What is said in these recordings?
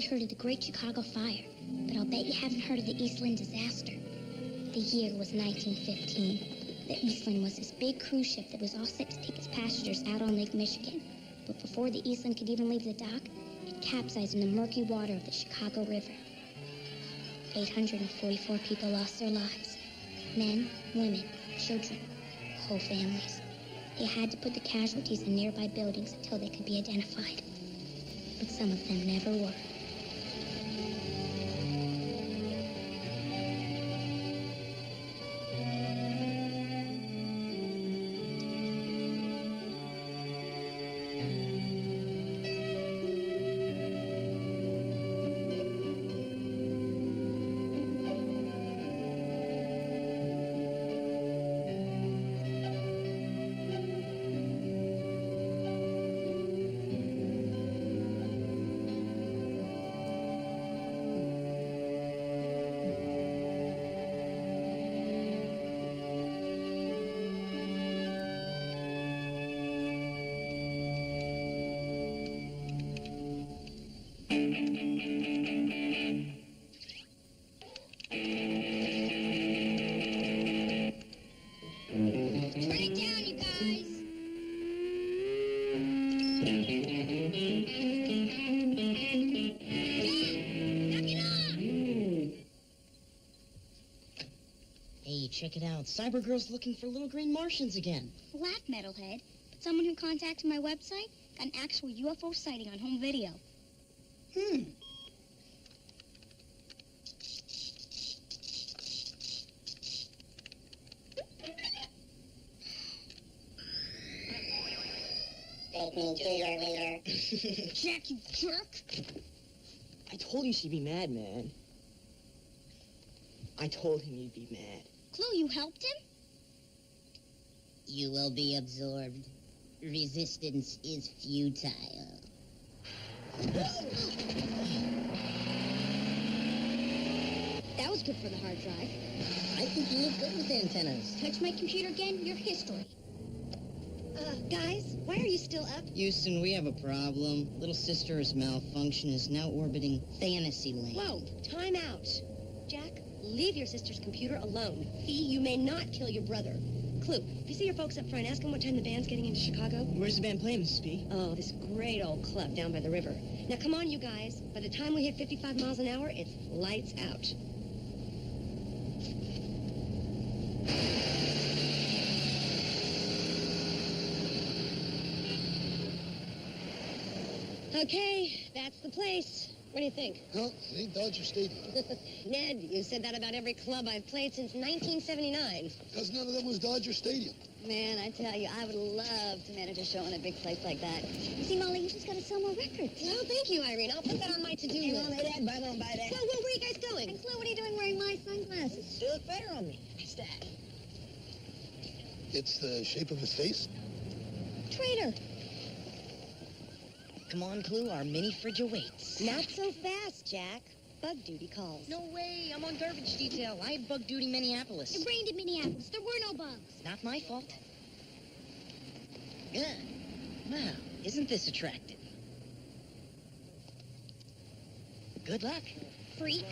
heard of the Great Chicago Fire, but I'll bet you haven't heard of the Eastland disaster. The year was 1915. The Eastland was this big cruise ship that was all set to take its passengers out on Lake Michigan. But before the Eastland could even leave the dock, it capsized in the murky water of the Chicago River. 844 people lost their lives. Men, women, children, whole families. They had to put the casualties in nearby buildings until they could be identified. But some of them never were. Check it out. Cybergirl's looking for little green Martians again. Laugh, metalhead. But someone who contacted my website got an actual UFO sighting on home video. Take me to your leader. Jack, you jerk! I told you she'd be mad, man. I told him you'd be mad. Clue, you helped him? You will be absorbed. Resistance is futile. That was good for the hard drive. I think you look good with antennas. Touch my computer again, you're history. Guys, why are you still up? Houston, we have a problem. Little sister's malfunction is now orbiting Fantasyland. Whoa, time out. Jack, leave your sister's computer alone. Fee, you may not kill your brother. Clue, if you see your folks up front, ask them what time the band's getting into Chicago. Where's the band playing, Mrs. P? Oh, this great old club down by the river. Now, come on, you guys. By the time we hit 55 miles an hour, it's lights out. Okay, that's the place. What do you think? Well, it ain't Dodger Stadium. Ned, you said that about every club I've played since 1979. Because none of them was Dodger Stadium. Man, I tell you, I would love to manage a show in a big place like that. You see, Molly, you just got to sell more records. Oh, thank you, Irene. I'll put that on my to-do list. Buy that. Whoa, where are you guys going? And Chloe, what are you doing wearing my sunglasses? They look better on me. What's that? It's the shape of his face. Traitor. Come on, Clue, our mini fridge awaits. Not so fast, Jack. Bug duty calls. No way, I'm on garbage detail. I had bug duty Minneapolis. It rained in Minneapolis. There were no bugs. Not my fault. Good. Wow, isn't this attractive? Good luck. Freak.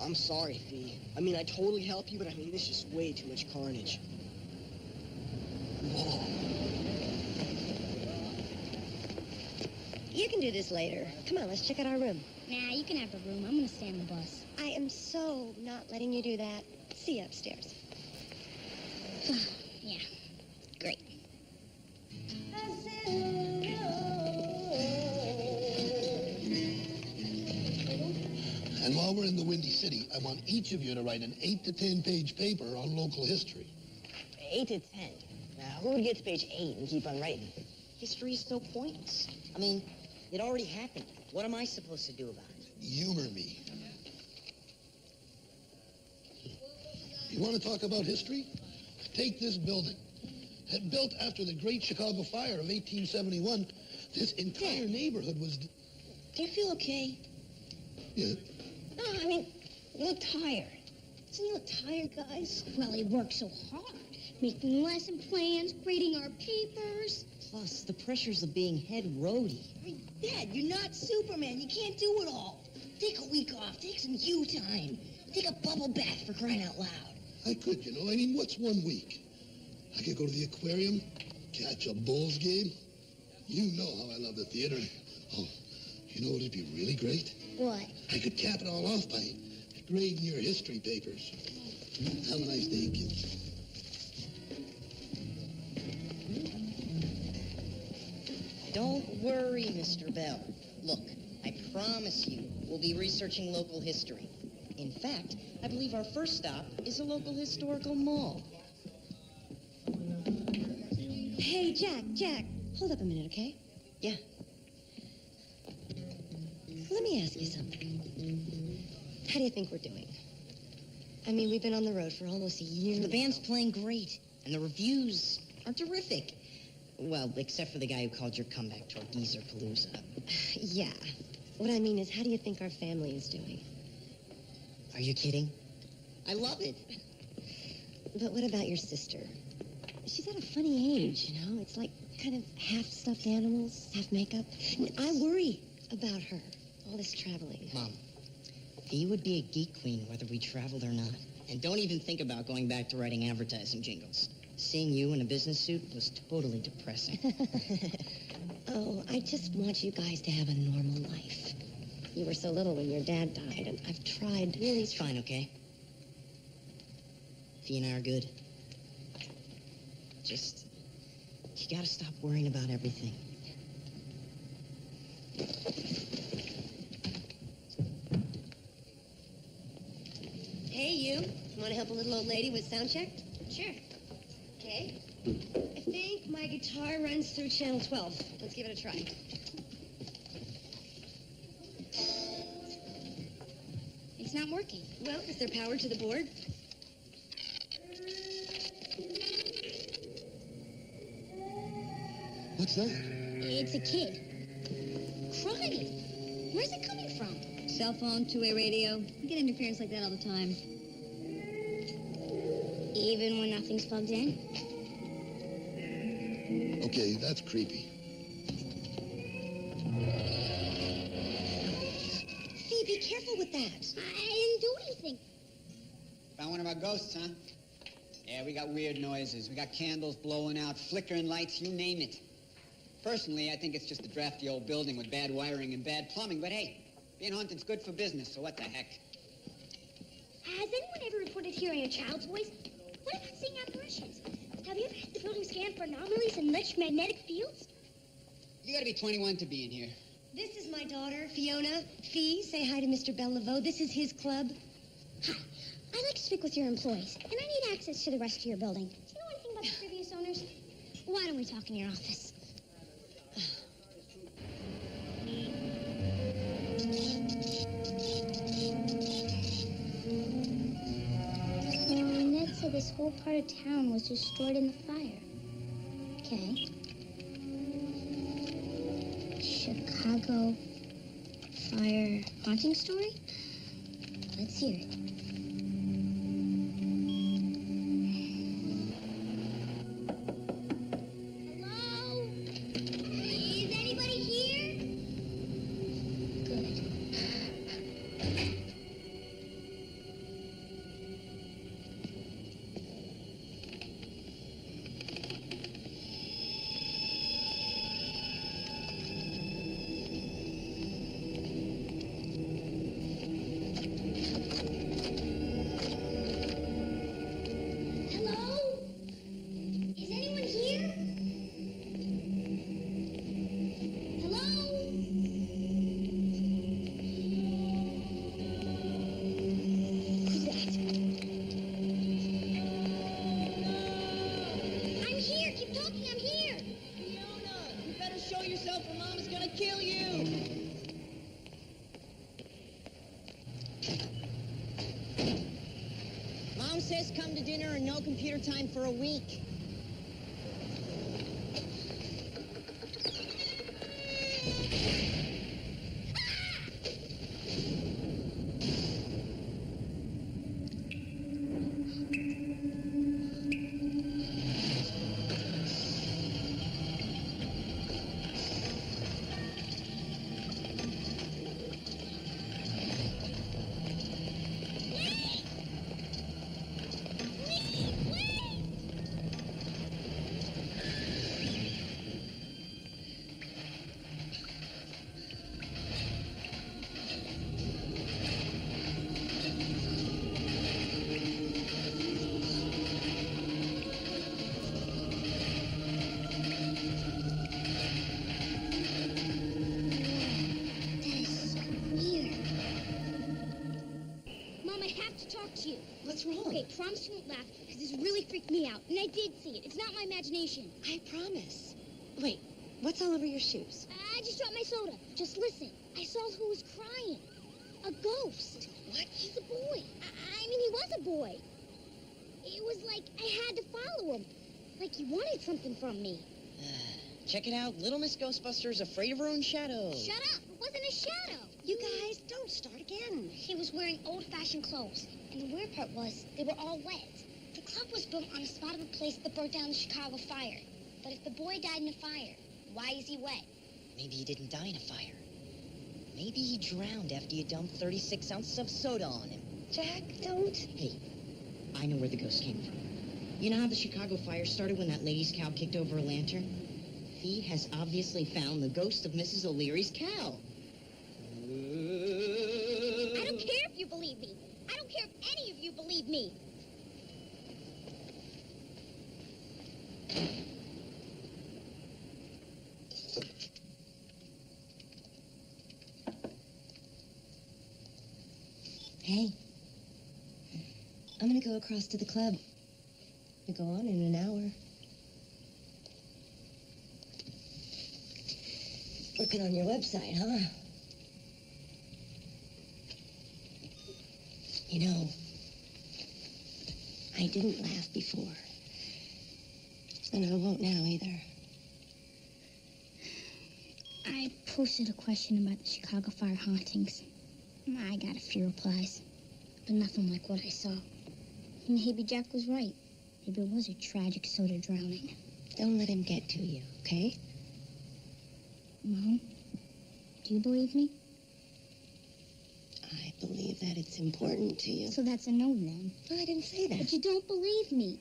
I'm sorry, Fee. I mean, I totally help you, but I mean, this is way too much carnage. Whoa. You can do this later. Come on, let's check out our room. Nah, you can have the room. I'm gonna stay on the bus. I am so not letting you do that. See you upstairs. Yeah, great. And while we're in the Windy City, I want each of you to write an 8 to 10 page paper on local history. 8 to 10. Now, who would get to page 8 and keep on writing? History is so pointless. I mean, it already happened. What am I supposed to do about it? Humor me. You want to talk about history? Take this building. Built after the Great Chicago Fire of 1871, this entire neighborhood was... Do you feel okay? Yeah. No, I mean, you look tired. Doesn't he look tired, guys? Well, he worked so hard. Making lesson plans, grading our papers. Plus, the pressures of being head roadie. I Dad, you're not Superman. You can't do it all. Take a week off. Take some you time. Take a bubble bath for crying out loud. I could, you know. I mean, what's 1 week? I could go to the aquarium, catch a Bulls game. You know how I love the theater. Oh, you know what would be really great? What? I could cap it all off by grading your history papers. Have a nice day, kids. Don't worry, Mr. Bell. Look, I promise you we'll be researching local history. In fact, I believe our first stop is a local historical mall. Hey, Jack, hold up a minute, okay? Yeah. Let me ask you something. How do you think we're doing? I mean, we've been on the road for almost a year. The band's playing great, and the reviews are terrific. Well, except for the guy who called your comeback tour Geezer Palooza. Yeah. What I mean is, how do you think our family is doing? Are you kidding? I love it. But what about your sister? She's at a funny age, you know? It's like kind of half stuffed animals, half makeup. I worry about her, all this traveling. Mom, Fee would be a geek queen whether we traveled or not. And don't even think about going back to writing advertising jingles. Seeing you in a business suit was totally depressing. Oh, I just want you guys to have a normal life. You were so little when your dad died, and I've tried. Really, it's fine, okay? Fee and I are good. Just, you gotta stop worrying about everything. Hey, you. Want to help a little old lady with sound check? Sure. Okay. I think my guitar runs through channel 12. Let's give it a try. It's not working. Well, is there power to the board? What's that? It's a kid. Crying. Where's it coming from? Cell phone, two-way radio. You get interference like that all the time. Even when nothing's plugged in? Okay, that's creepy. Fee, be careful with that. I didn't do anything. Found one of our ghosts, huh? Yeah, we got weird noises. We got candles blowing out, flickering lights, you name it. Personally, I think it's just a drafty old building with bad wiring and bad plumbing, but hey, being haunted's good for business, so what the heck? Has anyone ever reported hearing a child's voice? What about seeing apparitions? Have you ever had the building scanned for anomalies in electromagnetic fields? You gotta be 21 to be in here. This is my daughter, Fiona. Fee, say hi to Mr. Bellevaux. This is his club. Hi. I'd like to speak with your employees, and I need access to the rest of your building. Do you know anything about the previous owners? Why don't we talk in your office? So Ned said this whole part of town was destroyed in the fire. Okay. Chicago fire haunting story? Let's hear it. Hello? Is anybody here? Good. Hello? Is anyone here? Hello? Who's that? I'm here. Keep talking. I'm here. Fiona, you better show yourself or Mom is gonna kill you. Mom says come to dinner and no computer time for a week. talk to you. What's wrong? Okay, promise you won't laugh, because this really freaked me out. And I did see it. It's not my imagination. I promise. Wait, what's all over your shoes? I just dropped my soda. Just listen. I saw who was crying. A ghost. What? He's a boy. I mean, he was a boy. It was like I had to follow him. Like he wanted something from me. Check it out. Little Miss Ghostbuster's afraid of her own shadow. Shut up. It wasn't a shadow. You guys, don't start again. He was wearing old-fashioned clothes. And the weird part was, they were all wet. The club was built on the spot of a place that burned down the Chicago fire. But if the boy died in a fire, why is he wet? Maybe he didn't die in a fire. Maybe he drowned after you dumped 36 ounces of soda on him. Jack, don't. Hey, I know where the ghost came from. You know how the Chicago fire started when that lady's cow kicked over a lantern? He has obviously found the ghost of Mrs. O'Leary's cow. I don't care if you believe me. I don't care if any of you believe me. Hey, I'm gonna go across to the club. We go on in an hour. Working on your website, huh? You know, I didn't laugh before. And I won't now either. I posted a question about the Chicago fire hauntings. I got a few replies, but nothing like what I saw. Maybe Jack was right. Maybe it was a tragic soda drowning. Don't let him get to you, okay? Mom, do you believe me? I believe that it's important to you. So that's a no then. No, I didn't say that. But you don't believe me.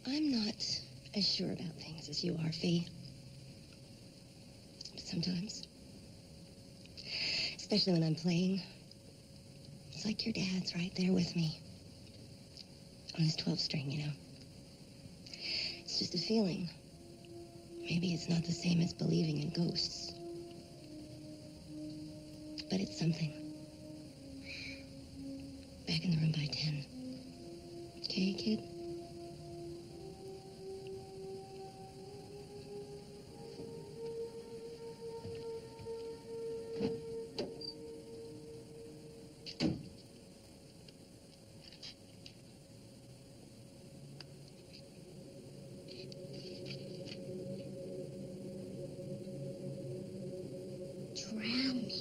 I'm not as sure about things as you are, Fee. But sometimes, especially when I'm playing, it's like your dad's right there with me. On his 12 string, you know. It's just a feeling. Maybe it's not the same as believing in ghosts. But it's something. Back in the room by 10. Okay, kid? Drowning.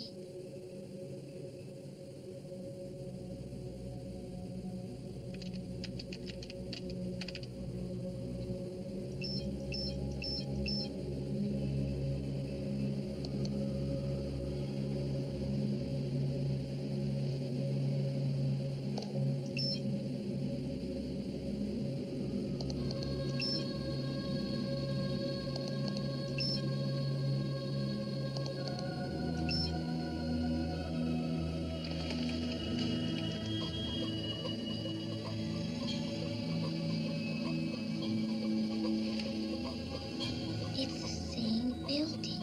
It's the same building.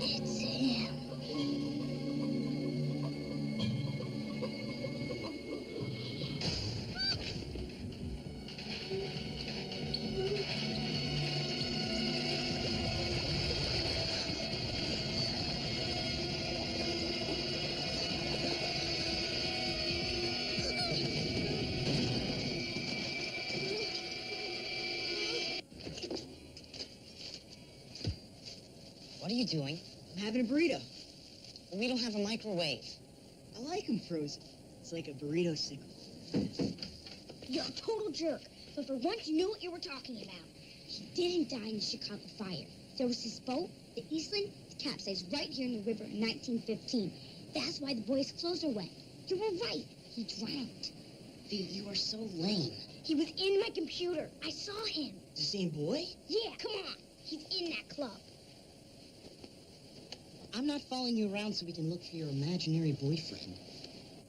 It's him. What are you doing? I'm having a burrito. We don't have a microwave. I like them frozen. It's like a burrito sickle. You're a total jerk. But for once, you knew what you were talking about. He didn't die in the Chicago fire. There was his boat, the Eastland, capsized right here in the river in 1915. That's why the boy's clothes are wet. You were right. He drowned. Fee, you are so lame. He was in my computer. I saw him. The same boy? Yeah, come on. He's in that club. I'm not following you around so we can look for your imaginary boyfriend.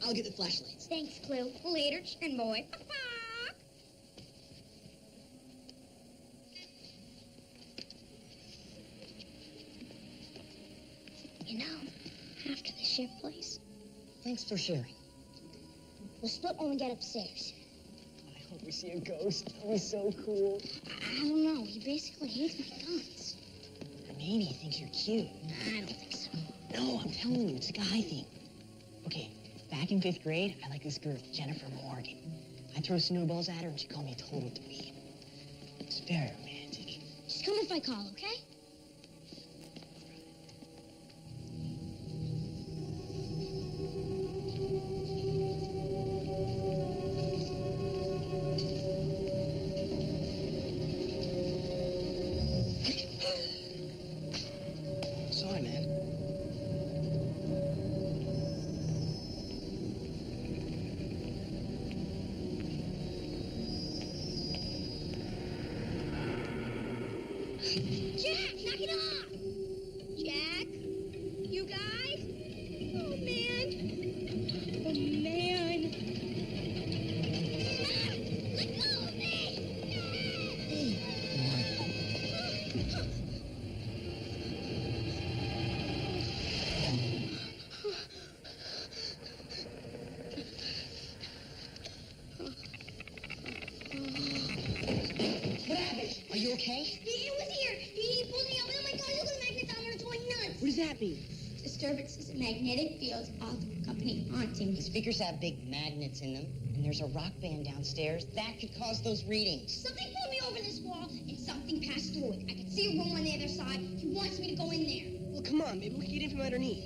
I'll get the flashlights. Thanks, Clue. Later, chicken boy. You know, after the ship place. Thanks for sharing. We'll split when we get upstairs. I hope we see a ghost. That'll be so cool. I don't know. He basically hates my guns. Maybe he thinks you're cute. I don't think so. No, I'm telling you, it's a guy thing. Okay, back in 5th grade, I liked this girl, Jennifer Morgan. I'd throw snowballs at her and she'd call me a total dweeb. It's very romantic. Just come if I call, okay? Sorry, man. Jack, knock it off! Jack? You guys? Oh, man. Oh, man. Ah! Let go of me! Are you okay? He was here. He pulled me over. Oh, my God, look at the magnets on there. It's going nuts. What does that mean? Disturbances in magnetic fields accompany The hauntings. speakers have big magnets in them, and there's a rock band downstairs. That could cause those readings. Something pulled me over this wall, and something passed through it. I could see a room on the other side. He wants me to go in there. Well, come on, maybe we can get in from underneath.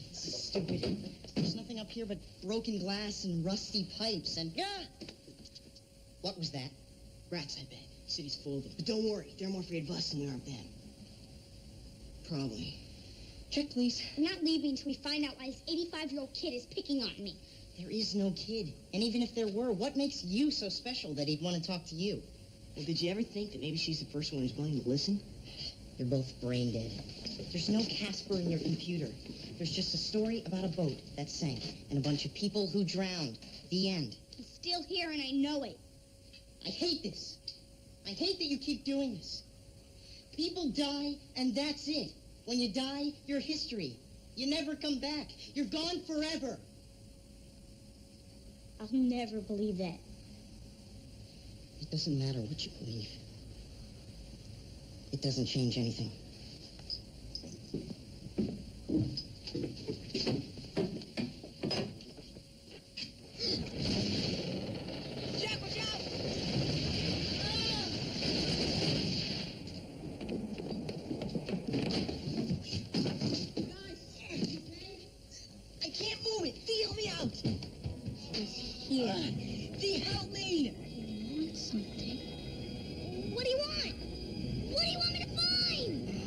This is stupid. There's nothing up here but broken glass and rusty pipes and... Yeah! What was that? Rats, I bet. City's full of them. But don't worry, they're more afraid of us than we are of them. Probably. Check, please. I'm not leaving until we find out why this 85-year-old kid is picking on me. There is no kid. And even if there were, what makes you so special that he'd want to talk to you? Well, did you ever think that maybe she's the first one who's willing to listen? You're both brain dead. There's no Casper in your computer. There's just a story about a boat that sank and a bunch of people who drowned. The end. He's still here, and I know it. I hate this. I hate that you keep doing this. People die, and that's it. When you die, you're history. You never come back. You're gone forever. I'll never believe that. It doesn't matter what you believe. It doesn't change anything. Jack, watch out! I can't move it. Dee, help me out. He's here. Dee, help me. I want something. What do you want? What do you want me to find?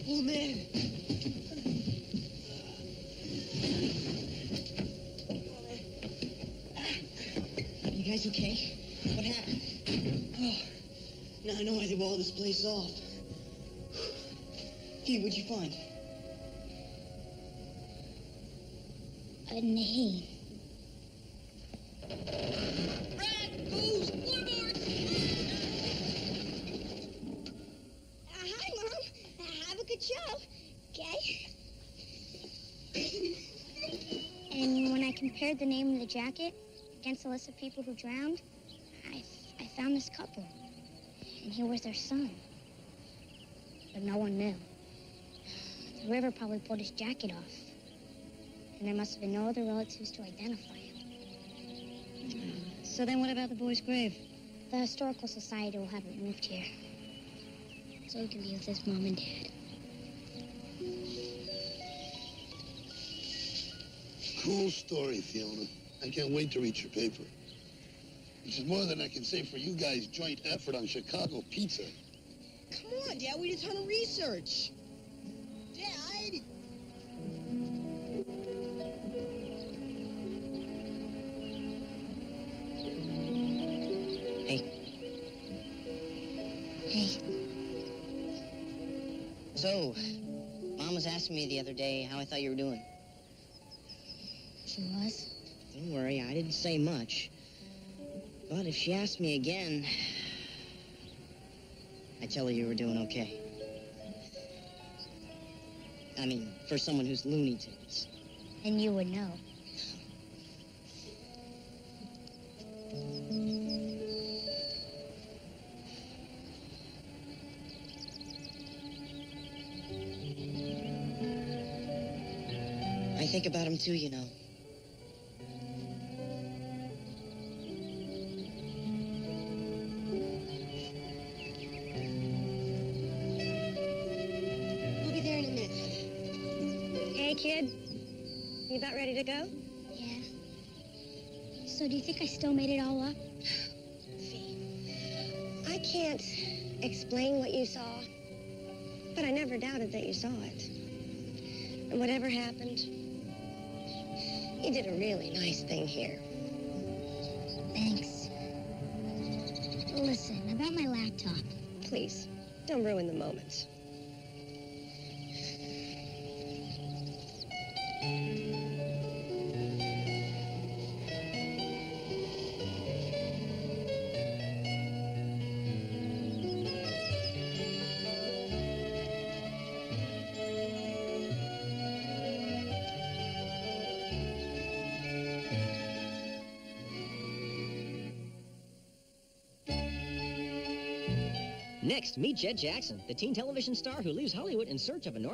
Oh, man. You guys okay? What happened? Oh, now I know why they walled this place off. Hey, what'd you find? A name. Rat! Goose! Floorboards! Hi, Mom. Have a good show. Okay? And when I compared the name of the jacket against the list of people who drowned, I found this couple. And he was their son. But no one knew. The river probably pulled his jacket off. And there must have been no other relatives to identify him. So then what about the boy's grave? The Historical Society will have it moved here. So he can be with his mom and dad. Cool story, Fiona. I can't wait to read your paper. This is more than I can say for you guys' joint effort on Chicago pizza. Come on, Dad, we did a ton of research. Dad! Hey. So, Mom was asking me the other day how I thought you were doing. She was? Don't worry, I didn't say much. But if she asked me again, I'd tell her you were doing okay. I mean, for someone who's Looney Tunes. And you would know. I think about him too, you know. We'll be there in a minute. Hey, kid. You about ready to go? Yeah. So do you think I still made it all up? I can't explain what you saw, but I never doubted that you saw it. And whatever happened, you did a really nice thing here. Thanks. Listen, about my laptop. Please, don't ruin the moment. Next, meet Jed Jackson, the teen television star who leaves Hollywood in search of a normal